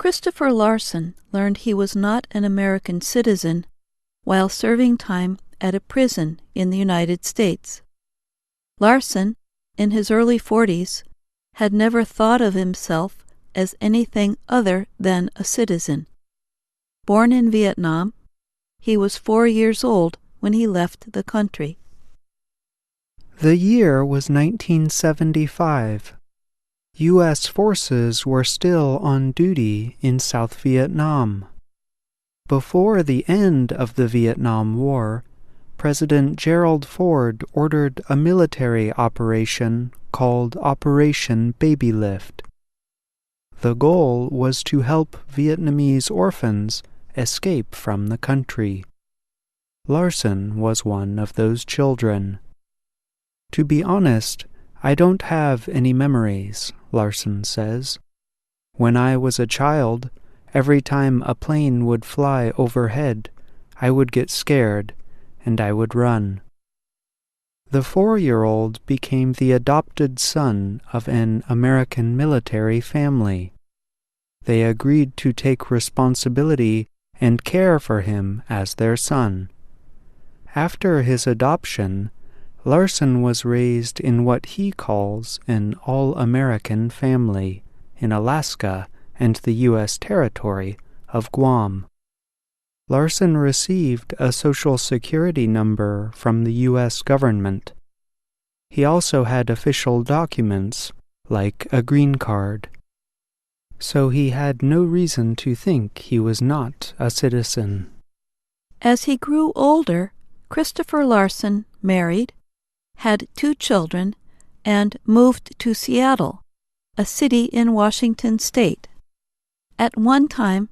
Christopher Larson learned he was not an American citizen while serving time at a prison in the United States. Larson, in his early 40s, had never thought of himself as anything other than a citizen. Born in Vietnam, he was 4 years old when he left the country. The year was 1975. U.S. forces were still on duty in South Vietnam. Before the end of the Vietnam War, President Gerald Ford ordered a military operation called Operation Baby Lift. The goal was to help Vietnamese orphans escape from the country. Larson was one of those children. To be honest, I don't have any memories, Larson says. When I was a child, every time a plane would fly overhead, I would get scared, and I would run. The 4-year-old became the adopted son of an American military family. They agreed to take responsibility and care for him as their son. After his adoption, Larson was raised in what he calls an all-American family in Alaska and the U.S. territory of Guam. Larson received a Social Security number from the U.S. government. He also had official documents, like a green card. So he had no reason to think he was not a citizen. As he grew older, Christopher Larson married, had 2 children, and moved to Seattle, a city in Washington state. At one time,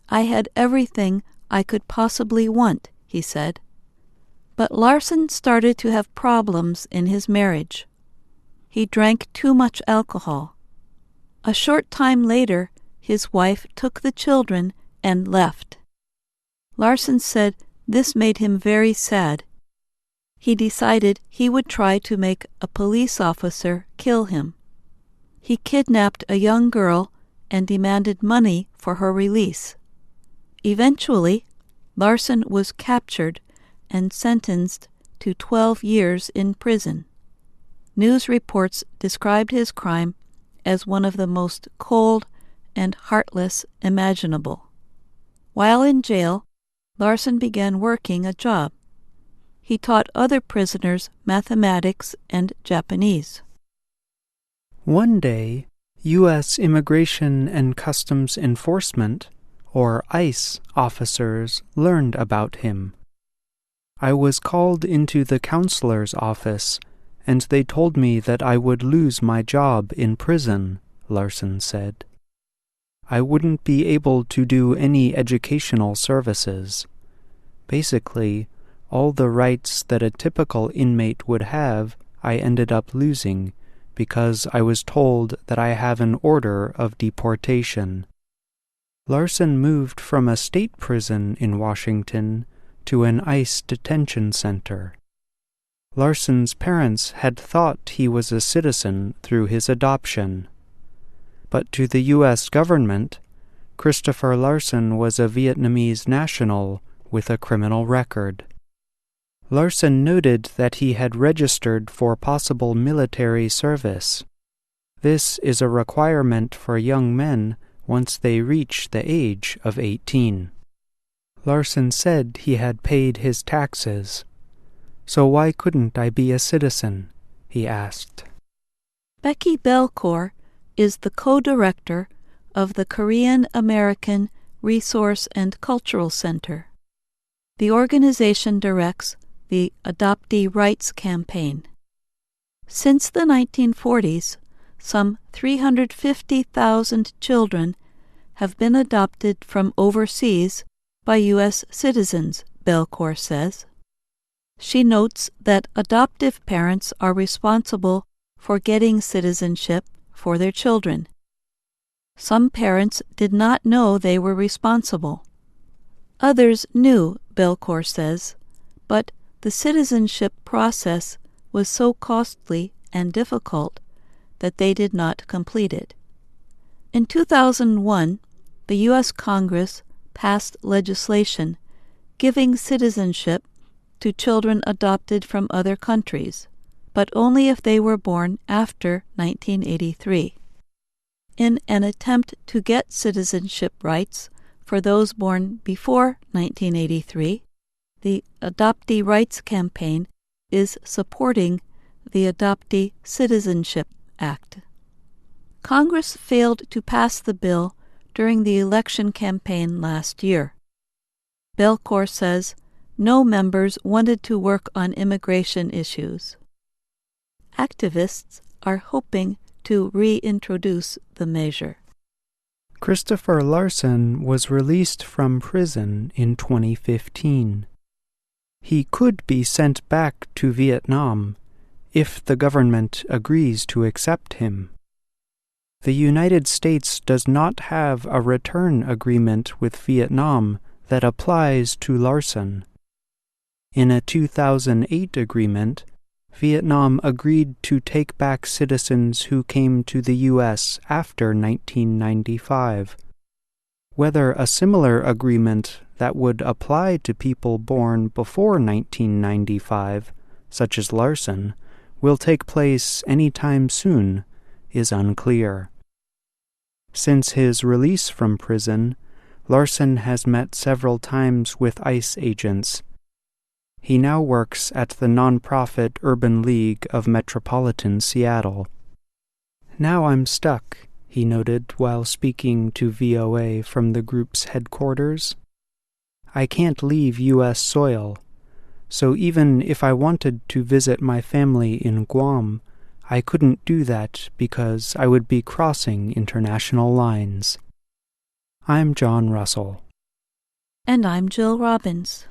I had everything I could possibly want, he said. But Larson started to have problems in his marriage. He drank too much alcohol. A short time later, his wife took the children and left. Larson said this made him very sad. He decided he would try to make a police officer kill him. He kidnapped a young girl and demanded money for her release. Eventually, Larson was captured and sentenced to 12 years in prison. News reports described his crime as one of the most cold and heartless imaginable. While in jail, Larson began working a job. He taught other prisoners mathematics and Japanese. One day, U.S. Immigration and Customs Enforcement, or ICE, officers learned about him. I was called into the counselor's office, and they told me that I would lose my job in prison, Larson said. I wouldn't be able to do any educational services. Basically, all the rights that a typical inmate would have, I ended up losing because I was told that I have an order of deportation. Larson moved from a state prison in Washington to an ICE detention center. Larson's parents had thought he was a citizen through his adoption. But to the U.S. government, Christopher Larson was a Vietnamese national with a criminal record. Larson noted that he had registered for possible military service. This is a requirement for young men once they reach the age of 18. Larson said he had paid his taxes. So why couldn't I be a citizen? He asked. Becky Belcourt is the co-director of the Korean-American Resource and Cultural Center. The organization directs the Adoptee Rights Campaign. Since the 1940s, some 350,000 children have been adopted from overseas by U.S. citizens, Belcourt says. She notes that adoptive parents are responsible for getting citizenship for their children. Some parents did not know they were responsible. Others knew, Belcourt says, but the citizenship process was so costly and difficult that they did not complete it. In 2001, the U.S. Congress passed legislation giving citizenship to children adopted from other countries, but only if they were born after 1983. In an attempt to get citizenship rights for those born before 1983, the Adoptee Rights Campaign is supporting the Adoptee Citizenship Act. Congress failed to pass the bill during the election campaign last year. Belcourt says no members wanted to work on immigration issues. Activists are hoping to reintroduce the measure. Christopher Larson was released from prison in 2015. He could be sent back to Vietnam if the government agrees to accept him. The United States does not have a return agreement with Vietnam that applies to Larson. In a 2008 agreement, Vietnam agreed to take back citizens who came to the U.S. after 1995. Whether a similar agreement that would apply to people born before 1995, such as Larson, will take place any time soon is unclear. Since his release from prison, Larson has met several times with ICE agents. He now works at the nonprofit Urban League of Metropolitan Seattle. "Now I'm stuck," he noted while speaking to VOA from the group's headquarters. "I can't leave U.S. soil, so even if I wanted to visit my family in Guam, I couldn't do that because I would be crossing international lines." I'm John Russell. And I'm Jill Robbins.